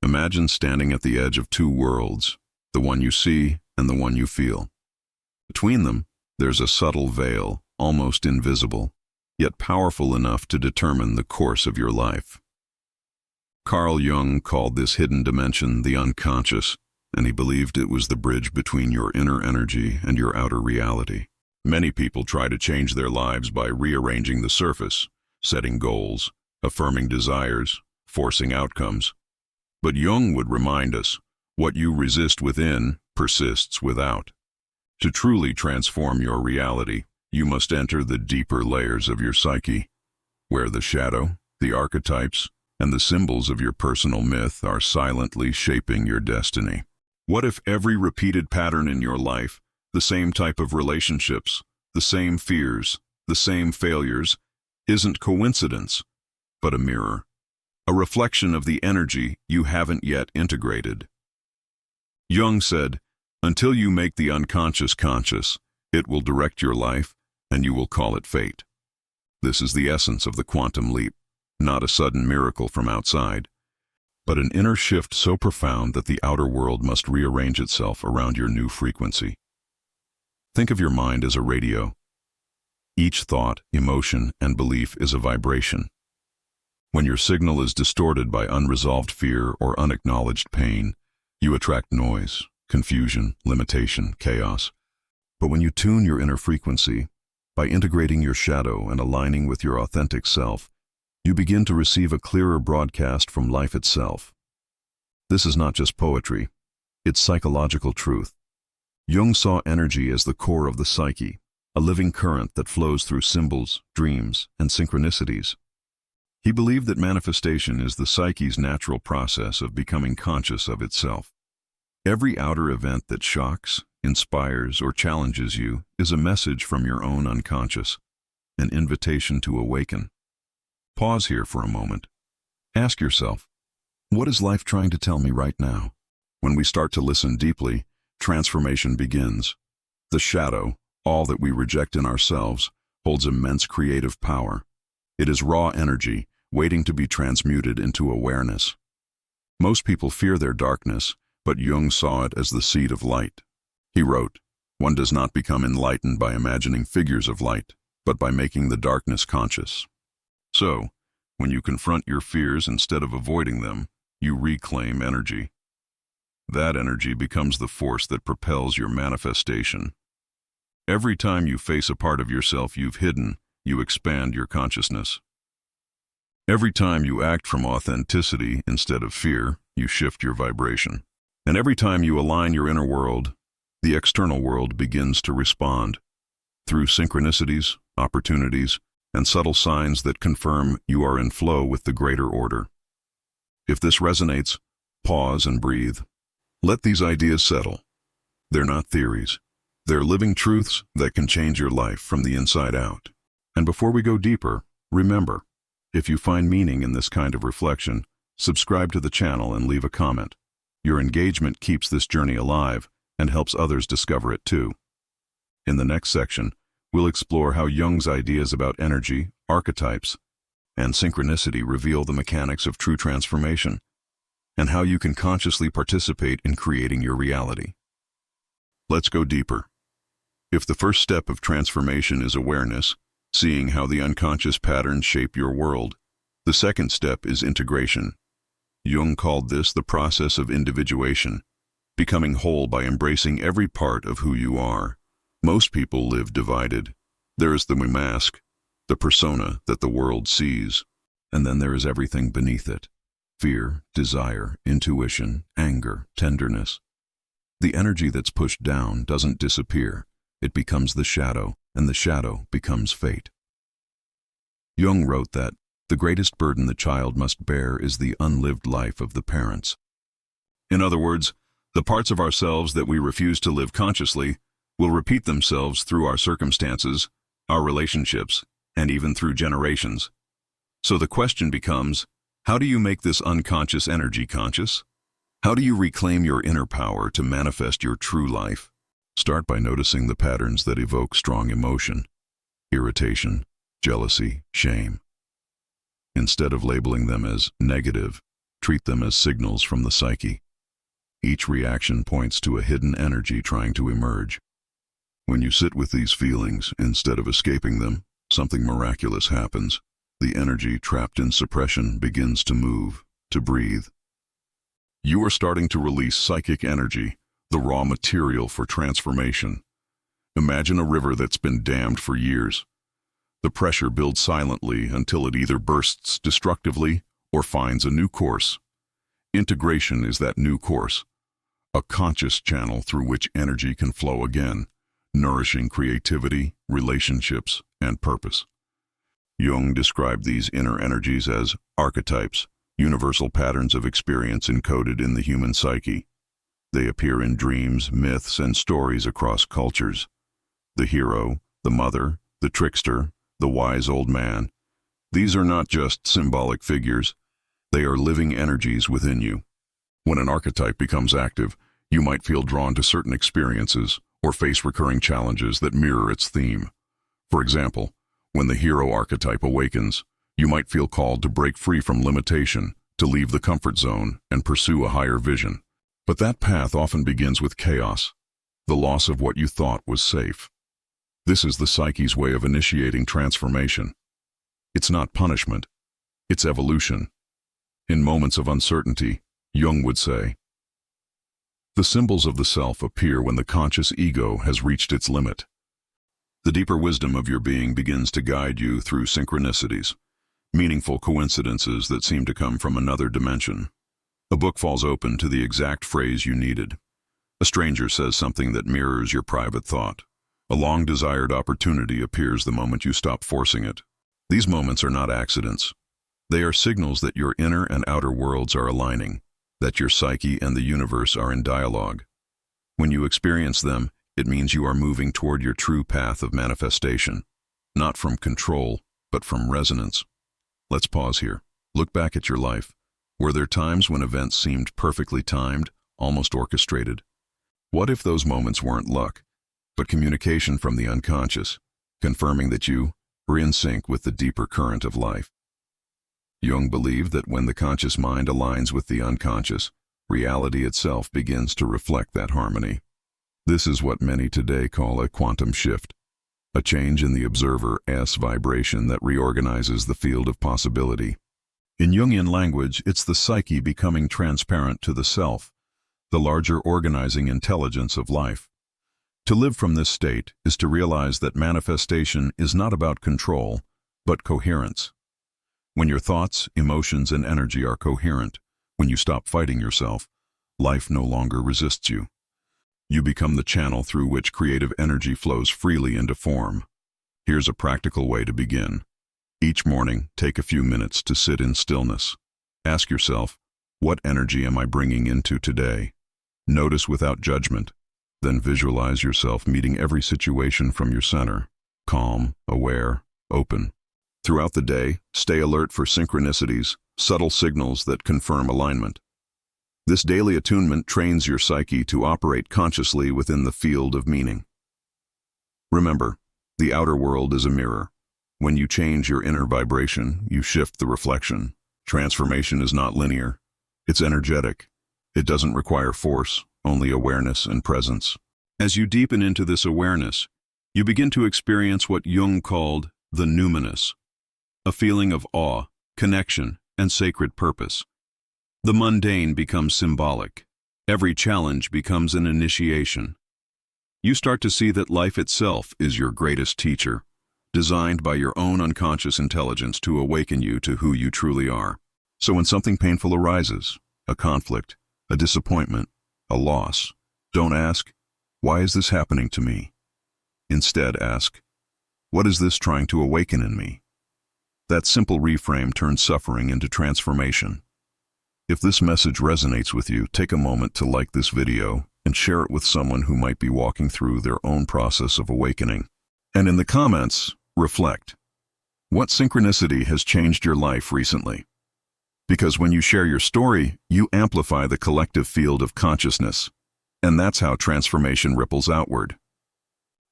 Imagine standing at the edge of two worlds, the one you see and the one you feel. Between them, there's a subtle veil, almost invisible, yet powerful enough to determine the course of your life. Carl Jung called this hidden dimension the unconscious, and he believed it was the bridge between your inner energy and your outer reality. Many people try to change their lives by rearranging the surface, setting goals, affirming desires, forcing outcomes. But Jung would remind us, what you resist within persists without. To truly transform your reality, you must enter the deeper layers of your psyche, where the shadow, the archetypes, and the symbols of your personal myth are silently shaping your destiny. What if every repeated pattern in your life, the same type of relationships, the same fears, the same failures, isn't coincidence, but a mirror, a reflection of the energy you haven't yet integrated? Jung said, until you make the unconscious conscious, it will direct your life, and you will call it fate. This is the essence of the quantum leap, not a sudden miracle from outside, but an inner shift so profound that the outer world must rearrange itself around your new frequency. Think of your mind as a radio. Each thought, emotion, and belief is a vibration. When your signal is distorted by unresolved fear or unacknowledged pain, you attract noise, confusion, limitation, chaos. But when you tune your inner frequency, by integrating your shadow and aligning with your authentic self, you begin to receive a clearer broadcast from life itself. This is not just poetry, it's psychological truth. Jung saw energy as the core of the psyche, a living current that flows through symbols, dreams, and synchronicities. He believed that manifestation is the psyche's natural process of becoming conscious of itself. Every outer event that shocks, inspires, or challenges you is a message from your own unconscious, an invitation to awaken. Pause here for a moment. Ask yourself, what is life trying to tell me right now? When we start to listen deeply, transformation begins. The shadow, all that we reject in ourselves, holds immense creative power. It is raw energy, waiting to be transmuted into awareness. Most people fear their darkness, but Jung saw it as the seed of light. He wrote, one does not become enlightened by imagining figures of light, but by making the darkness conscious. So, when you confront your fears instead of avoiding them, you reclaim energy. That energy becomes the force that propels your manifestation. Every time you face a part of yourself you've hidden, you expand your consciousness. Every time you act from authenticity instead of fear, you shift your vibration. And every time you align your inner world, the external world begins to respond through synchronicities, opportunities, and subtle signs that confirm you are in flow with the greater order. If this resonates, pause and breathe. Let these ideas settle. They're not theories. They're living truths that can change your life from the inside out. And before we go deeper, remember, if you find meaning in this kind of reflection, subscribe to the channel and leave a comment. Your engagement keeps this journey alive and helps others discover it too. In the next section, we'll explore how Jung's ideas about energy, archetypes, and synchronicity reveal the mechanics of true transformation, and how you can consciously participate in creating your reality. Let's go deeper. If the first step of transformation is awareness, seeing how the unconscious patterns shape your world, the second step is integration. Jung called this the process of individuation, becoming whole by embracing every part of who you are. Most people live divided. There is the mask, the persona that the world sees, and then there is everything beneath it: fear, desire, intuition, anger, tenderness. The energy that's pushed down doesn't disappear. It becomes the shadow, and the shadow becomes fate. Jung wrote that the greatest burden the child must bear is the unlived life of the parents. In other words, the parts of ourselves that we refuse to live consciously will repeat themselves through our circumstances, our relationships, and even through generations. So the question becomes, how do you make this unconscious energy conscious? How do you reclaim your inner power to manifest your true life? Start by noticing the patterns that evoke strong emotion: irritation, jealousy, shame. Instead of labeling them as negative, Treat them as signals from the psyche. Each reaction points to a hidden energy trying to emerge. When you sit with these feelings, instead of escaping them, something miraculous happens. The energy trapped in suppression begins to move, to breathe. You are starting to release psychic energy, the raw material for transformation. Imagine a river that's been dammed for years. The pressure builds silently until it either bursts destructively or finds a new course. Integration is that new course, a conscious channel through which energy can flow again, nourishing creativity, relationships, and purpose. Jung described these inner energies as archetypes, universal patterns of experience encoded in the human psyche. They appear in dreams, myths, and stories across cultures. The hero, the mother, the trickster, the wise old man. These are not just symbolic figures. They are living energies within you. When an archetype becomes active, you might feel drawn to certain experiences or face recurring challenges that mirror its theme. For example, when the hero archetype awakens, you might feel called to break free from limitation, to leave the comfort zone and pursue a higher vision. But that path often begins with chaos, the loss of what you thought was safe. This is the psyche's way of initiating transformation. It's not punishment, it's evolution. In moments of uncertainty, Jung would say, the symbols of the self appear when the conscious ego has reached its limit. The deeper wisdom of your being begins to guide you through synchronicities, meaningful coincidences that seem to come from another dimension. A book falls open to the exact phrase you needed. A stranger says something that mirrors your private thought. A long-desired opportunity appears the moment you stop forcing it. These moments are not accidents. They are signals that your inner and outer worlds are aligning, that your psyche and the universe are in dialogue. When you experience them, it means you are moving toward your true path of manifestation, not from control, but from resonance. Let's pause here. Look back at your life. Were there times when events seemed perfectly timed, almost orchestrated? What if those moments weren't luck, but communication from the unconscious, confirming that you were in sync with the deeper current of life? Jung believed that when the conscious mind aligns with the unconscious, reality itself begins to reflect that harmony. This is what many today call a quantum shift, a change in the observer's vibration that reorganizes the field of possibility. In Jungian language, it's the psyche becoming transparent to the self, the larger organizing intelligence of life. To live from this state is to realize that manifestation is not about control, but coherence. When your thoughts, emotions, and energy are coherent, when you stop fighting yourself, life no longer resists you. You become the channel through which creative energy flows freely into form. Here's a practical way to begin. Each morning, take a few minutes to sit in stillness. Ask yourself, what energy am I bringing into today? Notice without judgment. Then visualize yourself meeting every situation from your center, calm, aware, open. Throughout the day, stay alert for synchronicities, subtle signals that confirm alignment. This daily attunement trains your psyche to operate consciously within the field of meaning. Remember, the outer world is a mirror. When you change your inner vibration, you shift the reflection. Transformation is not linear. It's energetic. It doesn't require force, only awareness and presence. As you deepen into this awareness, you begin to experience what Jung called the numinous, a feeling of awe, connection, and sacred purpose. The mundane becomes symbolic. Every challenge becomes an initiation. You start to see that life itself is your greatest teacher, designed by your own unconscious intelligence to awaken you to who you truly are. So when something painful arises, a conflict, a disappointment, a loss, don't ask, why is this happening to me? Instead ask, what is this trying to awaken in me? That simple reframe turns suffering into transformation. If this message resonates with you, take a moment to like this video and share it with someone who might be walking through their own process of awakening. And in the comments, reflect. What synchronicity has changed your life recently? Because when you share your story, you amplify the collective field of consciousness, and that's how transformation ripples outward.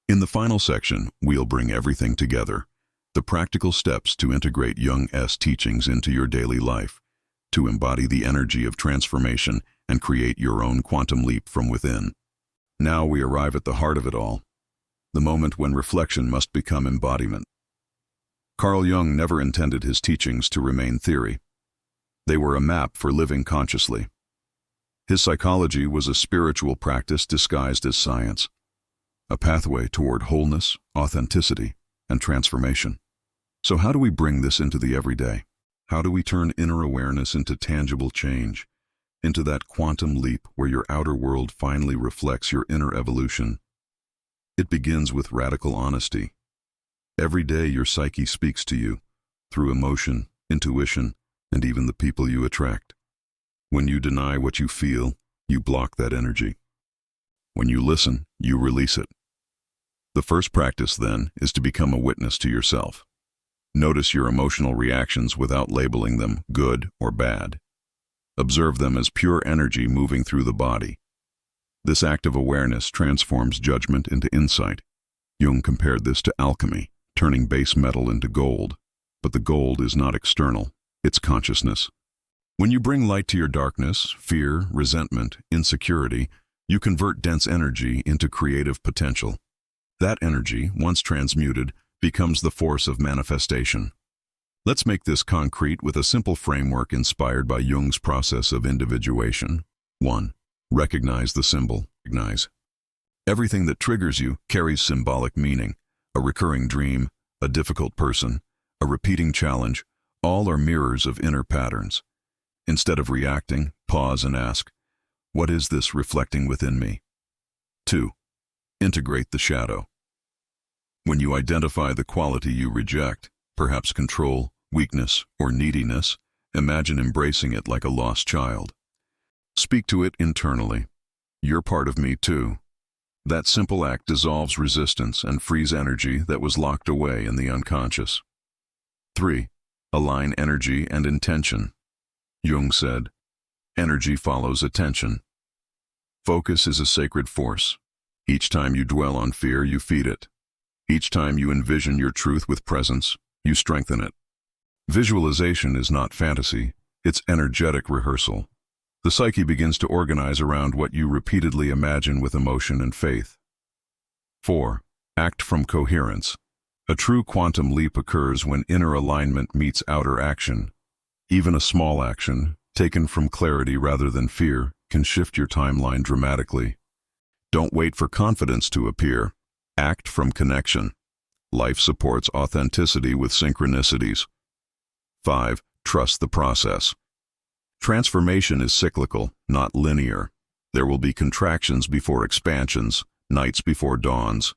In the final section, we'll bring everything together, the practical steps to integrate Jung's teachings into your daily life, to embody the energy of transformation and create your own quantum leap from within. Now we arrive at the heart of it all, the moment when reflection must become embodiment. Carl Jung never intended his teachings to remain theory. They were a map for living consciously. His psychology was a spiritual practice disguised as science, a pathway toward wholeness, authenticity, and transformation. So how do we bring this into the everyday? How do we turn inner awareness into tangible change, into that quantum leap where your outer world finally reflects your inner evolution? It begins with radical honesty. Every day your psyche speaks to you, through emotion, intuition, and even the people you attract. When you deny what you feel, you block that energy. When you listen, you release it. The first practice, then, is to become a witness to yourself. Notice your emotional reactions without labeling them good or bad. Observe them as pure energy moving through the body. This act of awareness transforms judgment into insight. Jung compared this to alchemy, turning base metal into gold. But the gold is not external, it's consciousness. When you bring light to your darkness, fear, resentment, insecurity, you convert dense energy into creative potential. That energy, once transmuted, becomes the force of manifestation. Let's make this concrete with a simple framework inspired by Jung's process of individuation. 1. Recognize the symbol. Recognize. Everything that triggers you carries symbolic meaning. A recurring dream, a difficult person, a repeating challenge, all are mirrors of inner patterns. Instead of reacting, pause and ask, what is this reflecting within me? 2. Integrate the shadow. When you identify the quality you reject, perhaps control, weakness, or neediness, imagine embracing it like a lost child. Speak to it internally. You're part of me too. That simple act dissolves resistance and frees energy that was locked away in the unconscious. 3. Align energy and intention. Jung said, energy follows attention. Focus is a sacred force. Each time you dwell on fear, you feed it. Each time you envision your truth with presence, you strengthen it. Visualization is not fantasy, it's energetic rehearsal. The psyche begins to organize around what you repeatedly imagine with emotion and faith. 4. Act from coherence. A true quantum leap occurs when inner alignment meets outer action. Even a small action, taken from clarity rather than fear, can shift your timeline dramatically. Don't wait for confidence to appear. Act from connection. Life supports authenticity with synchronicities. 5. Trust the process. Transformation is cyclical, not linear. There will be contractions before expansions, nights before dawns.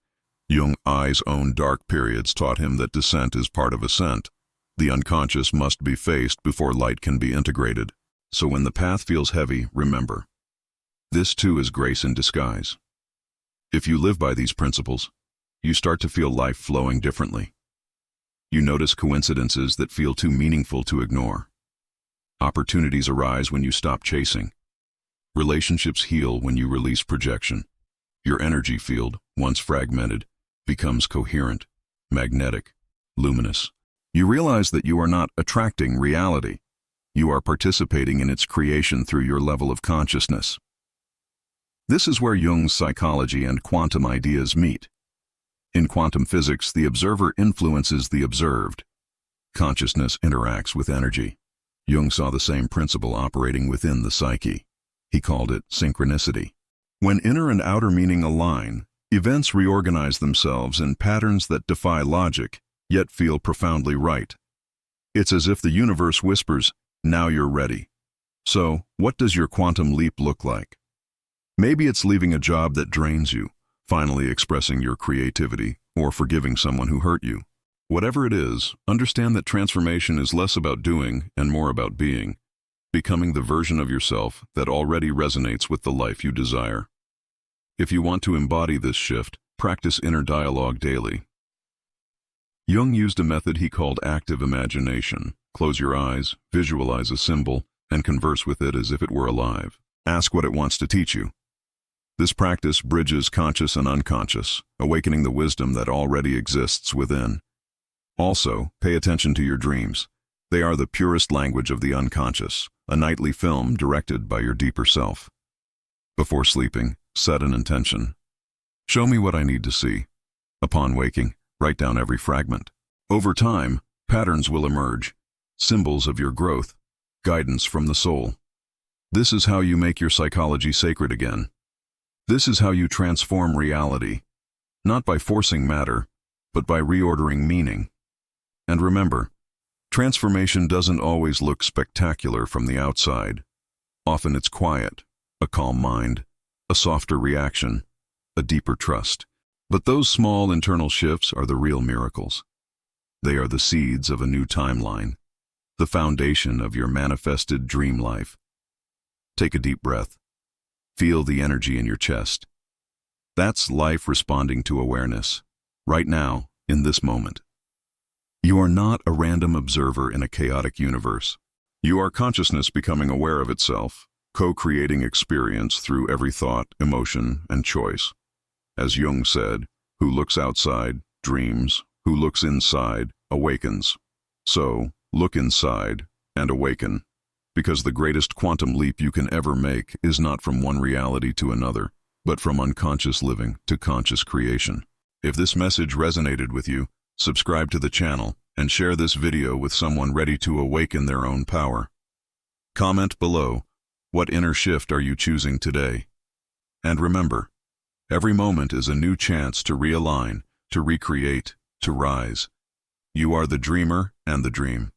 Jung's own dark periods taught him that descent is part of ascent. The unconscious must be faced before light can be integrated. So when the path feels heavy, remember. This too is grace in disguise. If you live by these principles, you start to feel life flowing differently. You notice coincidences that feel too meaningful to ignore. Opportunities arise when you stop chasing. Relationships heal when you release projection. Your energy field, once fragmented, becomes coherent, magnetic, luminous. You realize that you are not attracting reality. You are participating in its creation through your level of consciousness. This is where Jung's psychology and quantum ideas meet. In quantum physics, the observer influences the observed. Consciousness interacts with energy. Jung saw the same principle operating within the psyche. He called it synchronicity. When inner and outer meaning align, events reorganize themselves in patterns that defy logic, yet feel profoundly right. It's as if the universe whispers, now you're ready. So, what does your quantum leap look like? Maybe it's leaving a job that drains you, finally expressing your creativity, or forgiving someone who hurt you. Whatever it is, understand that transformation is less about doing and more about being, becoming the version of yourself that already resonates with the life you desire. If you want to embody this shift, practice inner dialogue daily. Jung used a method he called active imagination. Close your eyes, visualize a symbol, and converse with it as if it were alive. Ask what it wants to teach you. This practice bridges conscious and unconscious, awakening the wisdom that already exists within. Also, pay attention to your dreams. They are the purest language of the unconscious, a nightly film directed by your deeper self. Before sleeping, set an intention. Show me what I need to see. Upon waking, write down every fragment. Over time, patterns will emerge, symbols of your growth, guidance from the soul. This is how you make your psychology sacred again. This is how you transform reality, not by forcing matter, but by reordering meaning. And remember, transformation doesn't always look spectacular from the outside. Often it's quiet, a calm mind, a softer reaction, a deeper trust. But those small internal shifts are the real miracles. They are the seeds of a new timeline, the foundation of your manifested dream life. Take a deep breath. Feel the energy in your chest. That's life responding to awareness, right now, in this moment. You are not a random observer in a chaotic universe. You are consciousness becoming aware of itself, co-creating experience through every thought, emotion, and choice. As Jung said, who looks outside, dreams, who looks inside, awakens. So, look inside and awaken, because the greatest quantum leap you can ever make is not from one reality to another, but from unconscious living to conscious creation. If this message resonated with you, subscribe to the channel and share this video with someone ready to awaken their own power. Comment below, what inner shift are you choosing today? And remember, every moment is a new chance to realign, to recreate, to rise. You are the dreamer and the dream.